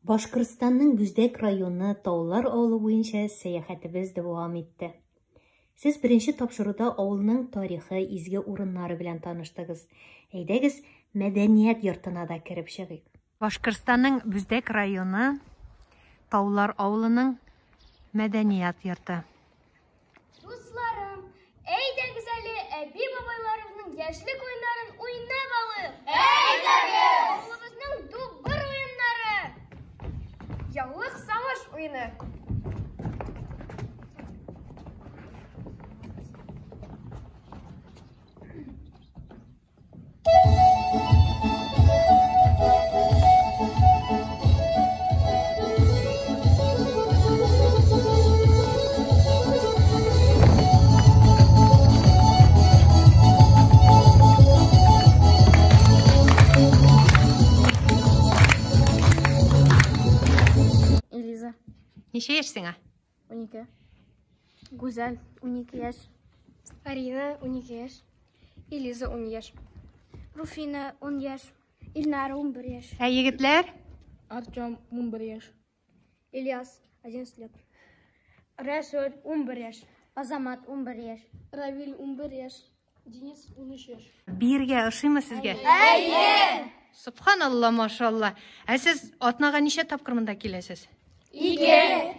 Башкортстанның Бүздәк районы Таулар авылы буенча сәяхәтебез дәвам итте. Сез беренче тапшыруда авылның тарихы, изге урыннары белән таныштыгыз. Әйдәгез, мәдәният йортына да кирип чыгыйк. Башкортстанның Бүздәк районы Таулар авылының мәдәният йорты. Дусларым, әйдәгез әле әби-бабайларыбызның яшьлек уеннарын уйнап алыйк. Әйдәгез! Авылыбызның дубыр уеннары. Яулык савыш уены. Элиза, Ничә яшьсең? 12. Гүзәл, 12 яшь. Арина, 12 яшь. Элиза, 10 яшь. Руфина, 10 яшь. Ильнара, 11 яшь. Ә егетләр? Артем, 11 яшь. Ильяс, 11 лет. Расуль, 11 яшь. Азамат, 11 яшь. Равиль, 11 яшь. Денис, 13 яшь. Биргә ошыймы сезгә? Әйе! Субханалла, машалла. Ә сез атнага ничә тапкыр монда киләсез? 2.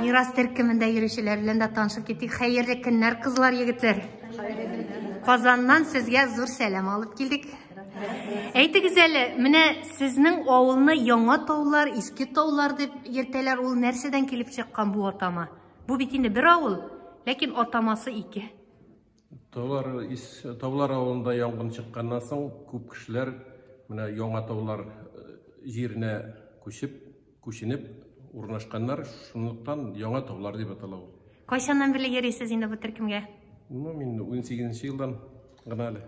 Мирас төркемендә йөрүчеләр белән дә танышып киттек. Хәерле көннәр, кызлар, егетләр. Казаннан сезгә зур сәлам алып килдек. Әйтегез әле, менә сезнең авылны яңа таулар, иске таулар дип йөртәләр. Ул нәрсәдән килеп чыккан бу атама? Бу бит инде бер авыл, ләкин атамасы ике. Таулар авылында яңгын чыкканнан соң күп кешеләр менә яңа таулар җиренә күченеп урнашканнар, шунлыктан яңа таулар дип атала ул. Кайчаннан бирле йөрисез инде бу төркемгә? Мин 18 елдан гына әле.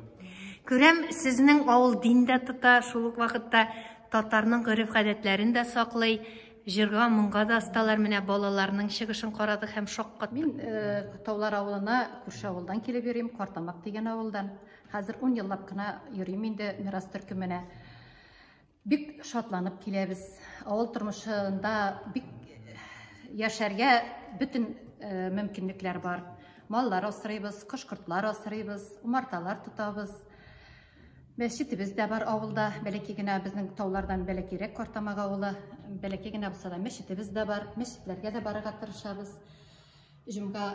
Күрәм, сезнең авыл диндә тота, шул ук вакытта татарның гореф-гадәтләрен дә саклый, җырга, моңга да осталар. Менә балаларның чыгышын карадык һәм шаккат. Мин Таулар авылына күрше авылдан килеп йөрим, Картамак дигән авылдан. Хәзер 10 еллап кына йөрим инде Мирас төркеменә. Бик шатланып киләбез. Авыл тормышында бик яшәргә бөтен мөмкинлекләр бар. Маллар асрыйбыз, кош-кортлар асрыйбыз, умарталар тотабыз. Мәчетебез дә бар авылда, бәләкәй генә безнең таулардан бәләкәйрәк Картамак авылы, бәләкәй генә булса да мәчетебез дә бар. Мәчетләргә дә барырга тырышабыз. Җомга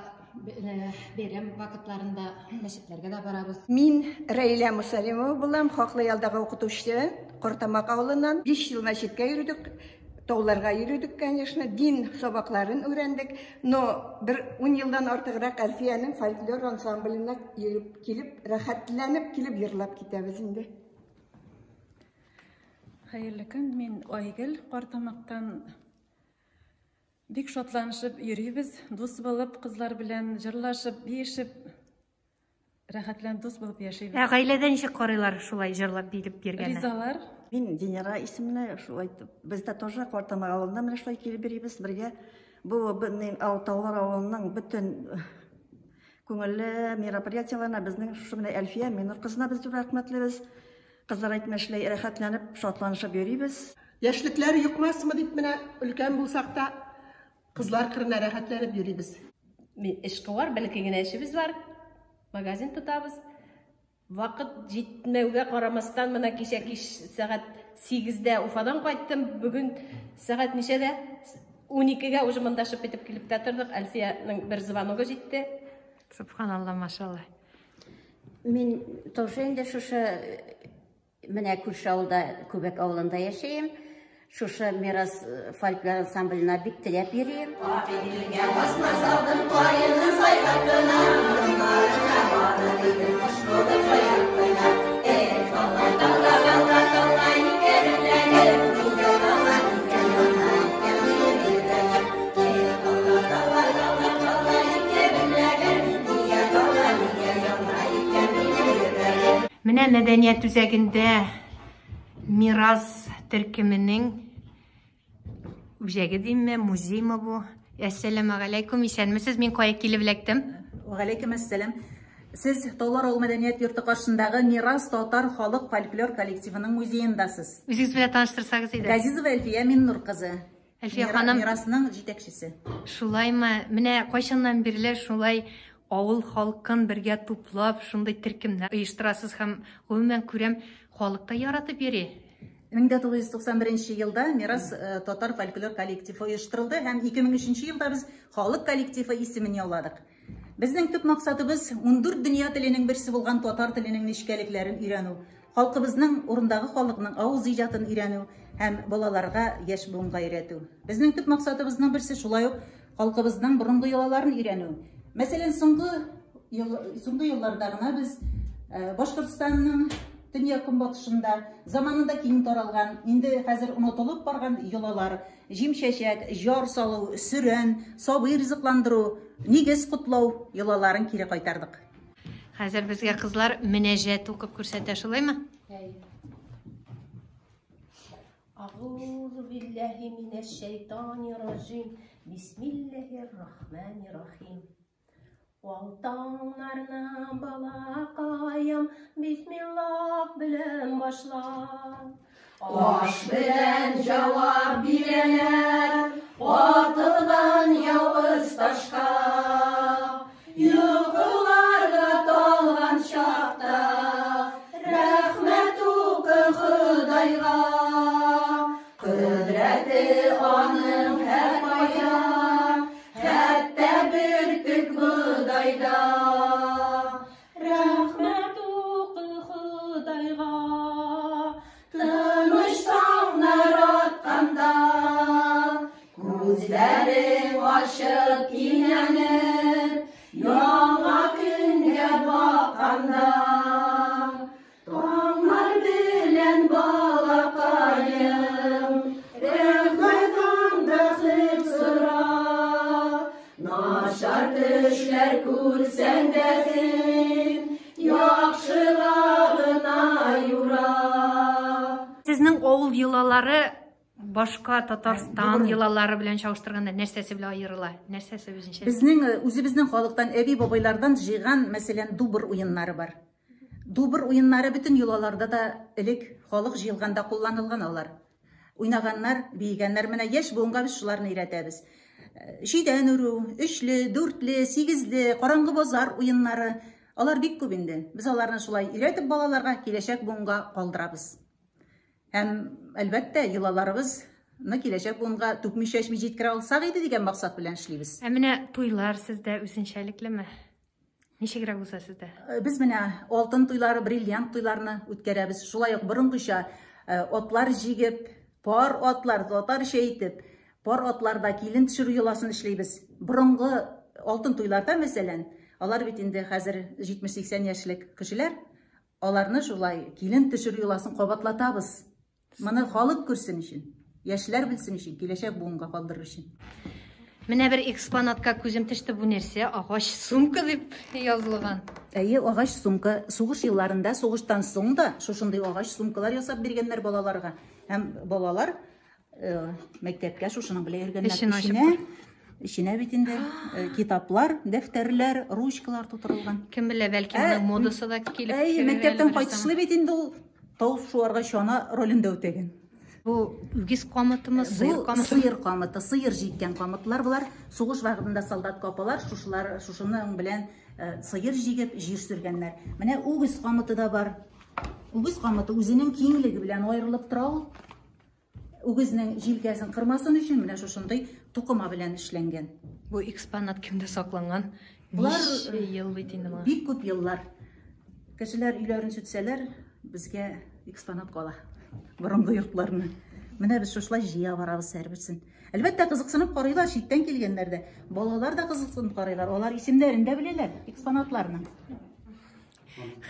бәйрәм вакытларында мәчетләргә дә барабыз. Мин Рәйлә Мусалимова булам, хаклы ялдагы укытучы, Картамак авылыннан 5 ел мәчеткә йөрдек. Тауларга йөрдек, конечно, дин сабакларын өйрәндек. Но бер 10 елдан артыграк Әлфиянең фольклор ансамбленә килеп, рәхәтләнеп килеп йырлап китәбез инде. Хәерле көн, мин Айгөл, Картамактан бик шатланышып йөрибез, дус булып, кызлар белән җырлашып, биешеп, рәхәтләнеп дус булып яшибез. Гаиләдә ничек карыйлар шулай җырлап биреп йөргәнне? Ризалар, Мин Динара исемле, без дә тоже Картамак авылында менә шулай килеп йөрибез бергә. Бу безнең Таулар авылының бөтен күңелле мероприятияларына безнең шушы менә Әлфия Минур кызына без рәхмәтлебез. Кызлар әйтмәшләй рәхәтләнеп, шатланышып йөрибез. Яшьлекләр юкмасымы дип менә өлкән булсак та кызлар кырына рәхәтләнеп йөрибез. Эшкуар бәлки генә эшебез бар. Магазин тотабыз. Вакыт җитмәүгә карамастан менә кичә кич сәгать 8-дә Уфадан кайттым. Бүген сәгать ничәдә? 12-гә уже монда шып итеп килеп тә тордык. Әлфиянең бер звоногы җитте. Субханалла, машалла. Мин тоже инде шушы менә күрше авылда, Күбәк авылында яшәйм. Шушы Мирас фольклор ансамбленә бик теләп йөрим. Менә мәдәният үзәгендә Мирас төркеменең үзәге димме, музеймы бу? Әссәламу алейкум, исәнмесез? Мин кая килеп эләктем? Вәгалейкум әссәлам. Сез Таулар авыл мәдәният йорты каршындагы Мирас татар халык фольклор коллективының музеендасыз. Үзегез белән таныштырсагыз иде. Газизова Әлфия Миннур кызы. Әлфия ханым, Мирасның җитәкчесе. Шулаймы? Менә кайчаннан бирле шулай авыл халкын бергә туплап, шундый төркемне оештырасыз һәм гомумән күрәм, халыкта яратып йөри. 1991 елда Мирас татар фольклор коллективы оештырылды һәм 2003 елда без халык коллективы исемен яуладык. Безнең төп максатыбыз 14 дөнья теленең берсе булган татар теленең нечкәлекләрен өйрәнү, халкыбызның урындагы халыкның авыз иҗатын өйрәнү һәм балаларга яшь буынга өйрәтү. Безнең төп максатыбызның берсе шулай ук халкыбызның борынгы йолаларын өйрәнү. Мәсәлән, соңгы елларда гына без Башкортстанның Төньяк көнбатышында заманында киң таралган, инде хәзер онытылып барган йолалар, җимчәчәк, җар салу, сүрән, сабый ризыкландыру, нигез кутлау йолаларын кире кайтардык. Хәзер безгә кызлар мөнәҗәт укып күрсәтә, шулаймы? Аузу биллаһи минәш-шәйтанир-раҗим. Бисмиллаһир-рахманир-рахим. Валтаңнарны балакаем, бисмиллах белән башла. Аш белән җавап бирәләр, атылган явыз ташка. Йокыларга талган чакта, рәхмәт укы Худайга. Кыдрәте аның һәркая, хәтта бөртек будайда. Рәхмәт укы Худайга, тыныч таңнар атканда, күзләрең ачык кинәнеп, яңа көнгә бакканда. Таңнар белән балакаем, рәхмәт бәхет сора. Нашар төшләр күрсәң дә син, яхшыга гына юра. Сезнең авыл йолалары башка Татарстан йолалары белән чагыштырганда нәрсәсе белән аерыла? Нәрсәсе үзенчә? Безнең үзебезнең халыктан әби бабайлардан җыйган, мәсәлән, дубыр уеннары бар. Дубыр уеннары бөтен йолаларда да элек халык җыелганда кулланылган алар. Уйнаганнар, бийгәннәр, менә яшь буынга без шуларны өйрәтәбез. Җидән үрү, 3ле, 4ле, 8ле, караңгы базар уеннары, алар бик күп инде. Без аларны шулай өйрәтеп балаларга киләчәк буынга калдырабыз. Һәм әлбәттә йолаларыбызны киләчәк буынга түкми-чәчми җиткерә алсак иде дигән максат белән эшлибез. Менә туйлар сездә үзенчәлеклеме? Ничегрәк булса сездә? Без менә алтын туйлары, бриллиант туйларны үткәрәбез. Шулай ук борынгыча атлар җигеп, пар атлар татарча әйтеп, пар атларда килен төшерү йоласын эшлибез. Борынгы алтын туйларда, мәсәлән, алар бит инде хәзер 70-80 яшьлек кешеләр, аларны шулай килен төшерү йоласын кабатлатабыз. Моны халык күрсен өчен, яшьләр белсен өчен, киләчәк буынга калдырыр өчен. Менә бер экспонатка күзем төште, бу нәрсә? Агач сумка дип язылган. Әйе, агач сумка. Сугыш елларында, сугыштан соң да шушындай агач сумкалар ясап биргәннәр балаларга. Һәм балалар мәктәпкә шушының белән йөргәннәр. Эченә бит инде китаплар, дәфтәрләр, ручкалар тутырылган. Кем белә, бәлки моның модасы да килеп. Әйе, мәктәптән кайтышлы бит инде ул тау шуарга чана ролендә үтәгән. Бу үгез камытымы, сыер камыты? Сыер камыты, сыер җиккән камытлар булар. Сугыш вакытында солдат капалар, шушының белән сыер җигеп җир сөргәннәр. Менә үгез камыты да бар. Үгез камыты үзенең киңлеге белән аерылып тора ул. Үгезнең җилкәсен кырмасын өчен менә шушындай тукыма белән эшләнгән. Бу экспонат кемдә сакланган? Булар ел бит инде моңа. Бик күп еллар. Кешеләр өйләрен сүтсәләр, безгә экспонат кала. Борынгы йортларны. Менә без шушылай җыя барабыз һәрберсен. Әлбәттә, кызыксынып карыйлар, читтән килгәннәр дә. Балалар да кызыксынып карыйлар. Алар исемнәрен дә беләләр, экспонатларның.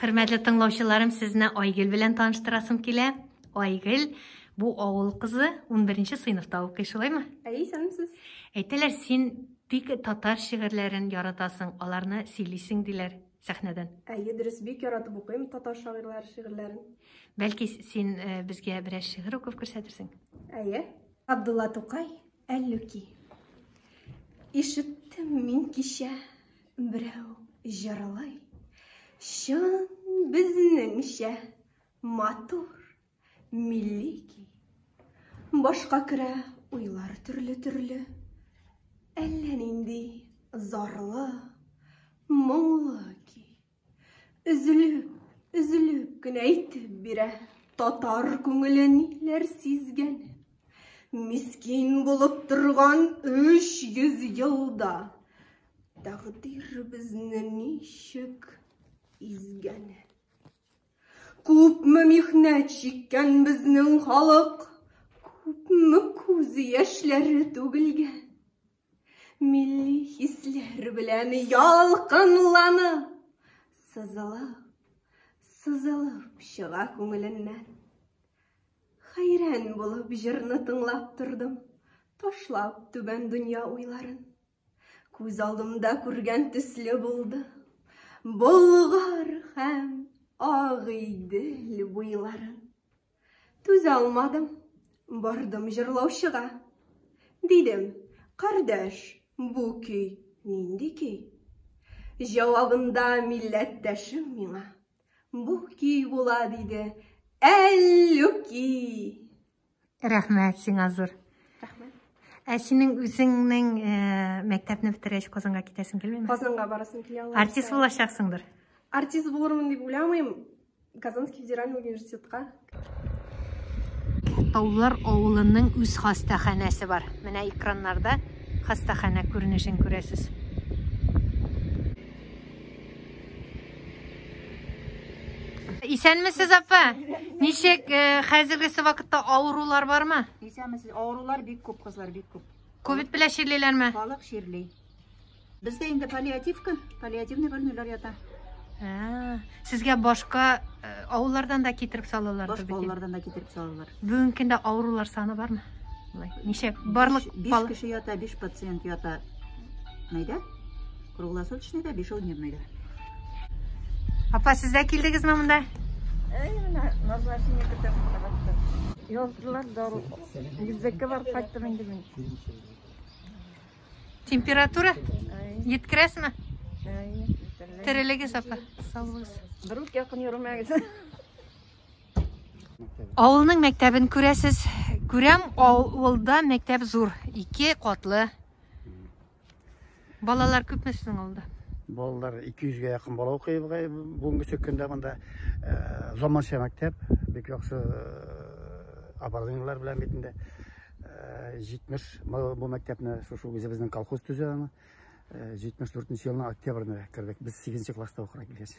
Хөрмәтле тыңлаучыларым, сезне Айгөл белән таныштырасым килә. Айгөл бу авыл кызы 11нче сыйныфта укый, шулаймы? Сәнсез. Әйтәләр, син бик татар шигырьләрен яратасың, аларны сөйлисең диләр сәхнәдән. Дөрес, бик яратып укыйм татар шигырьләрен. Бәлки син безгә берәр шигырь укып күрсәтерсең? Абдулла Тукай, Әллүки. Ишеттем мин кичә берәү җырлый. Шын безнеңчә матур, милли ки. Башка керә уйлар төрле-төрле. Әллә нинди зарлы, моңлы ки. Üzülüp генә әйтеп бирә татар күңеле ниләр сизгән. Мискин булып торган 300 елда тәкъдир безне ничек изгән. Күпме михнәт чиккән безнең халык, күпме күз яшьләре түгелгән. Милли хисләр белән ялкынланып, сызылып чыга күңеленнән. Хайран булып җырны тыңлап тордым, ташлап түбән дөнья уйларын. Күз алдымда күргән төсле булды, болгар һәм агыйдел буйларын. Түзә алмадым, бардым җырлаучыга. Дидем, кардәш, бу көй нинди көй? Җавабында милләттәшем миңа, бу көй була диде. Әллүки. Рәхмәт сиңа зур. Рәхмәт. Синең үзеңнең мәктәпне бетергәч Казанга китәсең килмәме? Казанга барасың килә. Артист булачаксыңдыр. Артист булырмын дип уйламыйм. Казанский федеральный университетка. Таулар авылының үз хастаханәсе бар. Менә экраннарда хастахана күренешен күрәсез. Исәнмесез, апа? Ничек хәзергесе вакытта авырулар бармы? Исәнмесез, авырулар бик күп, кызлар бик күп. Ковид белән ширлеләрме? Халык ширли. Бездә инде паллиативный больнийлар ята. Сезгә башка авыллардан да китереп салалар. Башка авыллардан да китереп салалар. Бүгенге көндә авырулар саны бармы? Ничек? Барлык 5 кеше ята, 5 пациент ята. Найда? Круглосуточныйда, 5 дневныйда. Апа, сіз дә килдегезме монда? Назначение көтәм. Яздылар да yüzdәккә барып кайттым инде мин. Температура? Yetkерәсме? Терелегез, апа. Саулыгыз. Бер үк якын йөрмәгез. Авылның мәктәбен күрәсез. Күрәм, авылда мәктәп зур. 2 катлы. Балалар күпме сезнең авылда? Балалар 200-гә якын бала укый. Бүгенге көндә монда заманча мәктәп, бик яхшы абарлыйлар белән битендә 70 бу мәктәпне шушы безнең колхоз төзегән. 74 елның октябрьне кердек. Без 8 класста укырга килгәч.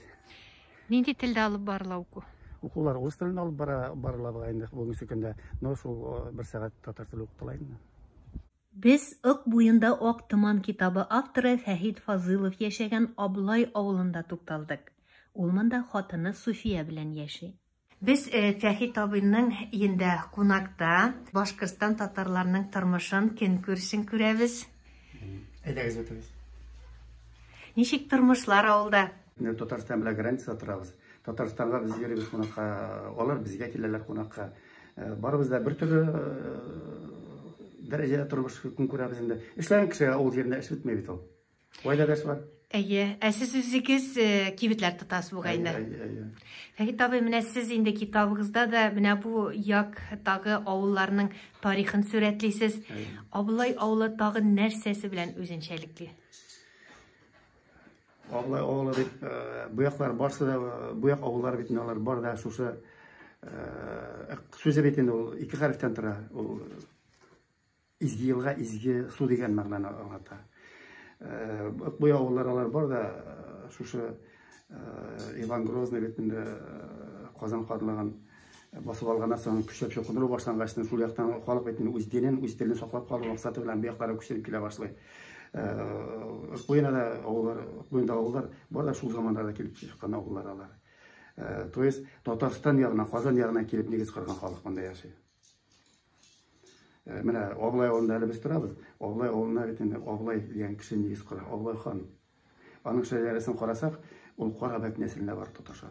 Нинди телдә алып барыла уку? Укулар рус телендә алып барыла инде бүгенге көндә. Но шул 1 сәгать татар теле укытыла инде. Без Ык буенда ак томан китабы авторы Фәхит Фазылов яшәгән Аблай авылында тукталдык. Ул монда хатыны Суфия белән яши. Без Фәхит абыйның өендә кунакта Башкортстан татарларының тормышын, көнкүрешен күрәбез. Әйдәгез өтегез. Ничек тормышлар авылда? Татарстан белән граница торабыз. Татарстанга без йөрибез кунакка, алар безгә киләләр кунакка. Барыбыз да бер төрле дәрәҗәдә тормыш көн күрәбез инде. Эшләгән кеше авыл җирендә эш бетмәй бит ул. Кайда дәш бар? Әйе, сез үзегез кибетләр тотасыз буга инде. Фәрит абый, менә сез инде китабыгызда да менә бу яктагы авылларның тарихын сурәтлисез. Абылай авылы тагы нәрсәсе белән үзенчәлекле? Абылай авылы дип, бу яклар барсы да, бу як авыллар бит алар бар да, шушы сүзе бит инде ул ике хәрефтән тора. Ул изге елга, изге су дигән мәгънәне аңлата. Бу авыллар алар бар да, шушы Иван Грозный бит инде Казан кадлаган басып алганнан соң көчләп чукындыру башлангачтан шул яктан халык бит инде үз телен саклап калу максаты белән бу якларга күчереп килә башлый. Бу яна авыллар бар да шул замандарда килеп чыккан авыллар алар. То есть Татарстан ягына, Казан ягына килеп нигез кырган халык монда яшый. Менә Абылай авылында әле без торабыз. Абылай авылына бит инде Абылай дигән кеше нигез кыра, Абылай хан. Аның шәҗәрәсен карасак, ул Карабак нәселендә бар тоташа.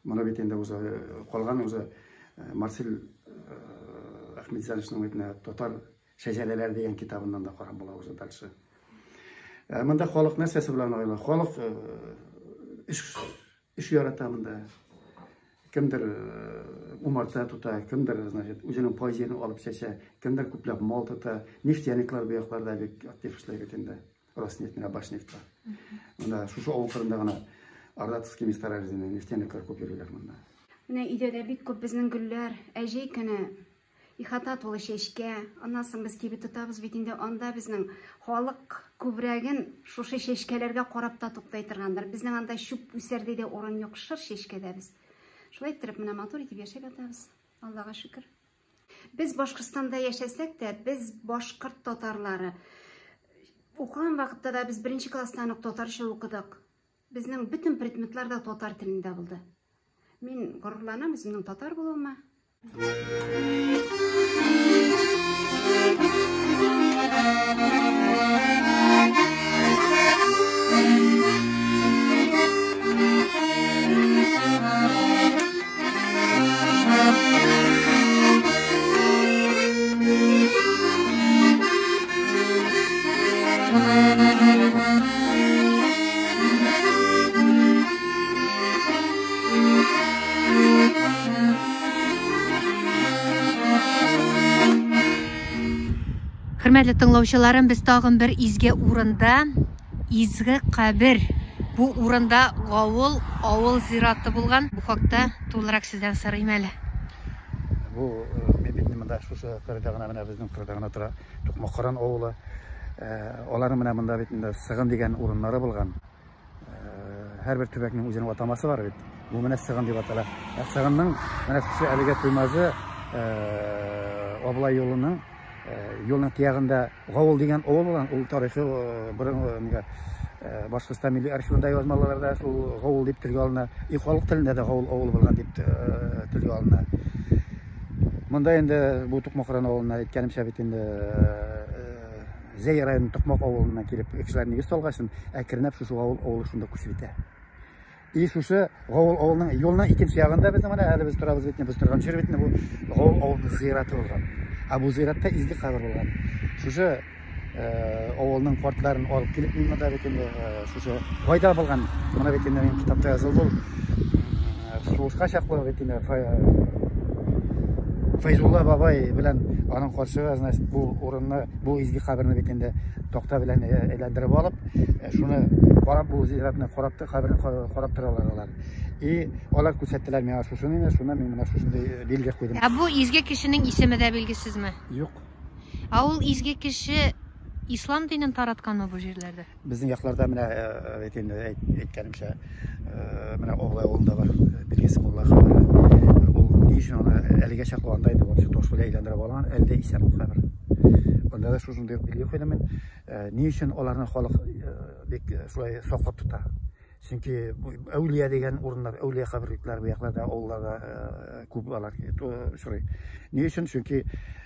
Моны бит инде үзе калган үзе Марсель Әхмәтзәлевнең битенә татар шәҗәрәләр дигән китабыннан да карап була үзе дальше. Монда халык нәрсәсе белән айлы? Халык эш ярата монда. Кемдер умарта тута, кемдер, значит, үзенең паҗерын алып чәчә, кемдер күпләп мал тота, нефтяниклар бу якларда бик актив эшләй бит инде. Роснефтьне, Башнефть. Монда шушы авыл кырында гына Ардатовский месторождение нефтяниклар күп йөриләр монда. Менә өйдә бик күп безнең гөлләр, әҗәй көне ихата тулы чәчкә, аннан соң без кибет тотабыз бит инде, анда безнең халык күбрәген шушы чәчкәләргә карап та туктый торгандыр. Безнең анда чүп үсәрдә дә урын юк, шыр чәчкәдә без. Шулай итеп, менә матур итеп яшәп ятабыз. Аллага шөкер. Без Башкортстанда яшәсәк тә, без башкорт татарлары укыган вакытта да без беренче класстан ук татарча укыдык. Безнең бөтен предметлар да татар телендә булды. Мин горурланам үземнең татар булуыма. Хөрмәтле тыңлаучыларым, без тагын бер изге урында, изге кабер. Бу урында авыл зираты булган. Бу хакта тулырак сездән сорыйм әле. Бу мен монда шушы кырда гына менә безнең кырда гына тора, Тукмаккаран авылы. Аларның менә монда бит инде Сыгын дигән урыннары булган. Һәрбер төбәкнең үзенең атамасы бар бит. Бу менә Сыгын дип атала. Сыгынның менә шушы әлегә туймазы Абылай юлының тиягында Гавыл дигән авыл булган. Ул тарихи бер Башкортстан милли архивында язмаларда шул Гавыл дип телгә алына. Халык телендә дә Гавыл авыл булган дип телгә алына. Монда инде бу Тукмаккаран авылына әйткәнемчә бит инде Зәй районының Тукмак авылына килеп кешеләр нигез салгачын, әкренләп шушы Гавыл авылы шунда күчеп китә. И шушы Гавыл авылының юлның икенче ягында без менә әле без торабыз бит, без торган җир бит бу Гавыл авылының зираты булган. Бу зиратта изге кабер булган. Шушы авылның картларын алып килеп монда бит инде шушы файда булган. Моны бит инде китапта язылды. Сугышка чаклы бит инде Файзулла бабай белән аның каршыга, значит, бу урынны, бу изге каберне бит инде токта белән әйләндереп алып, шуны карап, бу зиратны карап, каберне карап торалар алар. И алар күрсәттеләр миңа шушыны, шуны мин менә шушындай билге куйдым. Бу изге кешенең исеме дә билгесезме? Юк. Ул изге кеше ислам динен таратканмы бу җирләрдә? Безнең якларда менә бит инде әйткәнемчә, менә Абылай авылында бар билгесе буллар. Әлегә чаклы анда инде вообще тош белән әйләндереп алган, әлдә исән кабер. Анда да шушындай билге куйдым мин. Ни өчен аларны халык бик шулай саклап тота? Чөнки әүлия дигән урыннар, әүлия каберлектәр бу якларда, авылларда күп алар. Шулай. Ни өчен? Чөнки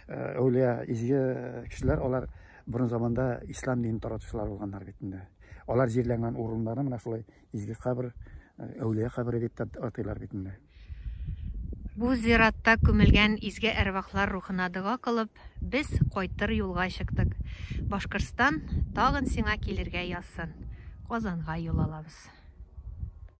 әүлия изге кешеләр алар бұрын заманда ислам динин таратушылар болгандар бетинде. Алар жерленген орындары мына шулай изге кабір, әулие кабірі деп атайлар бетинде. Бу зиратта күмелгән изге әрвахлар рухына дога кылып, без кайтыр юлга чыктык. Башкортстан тагын сиңа килергә язсын. Казанга юл алабыз.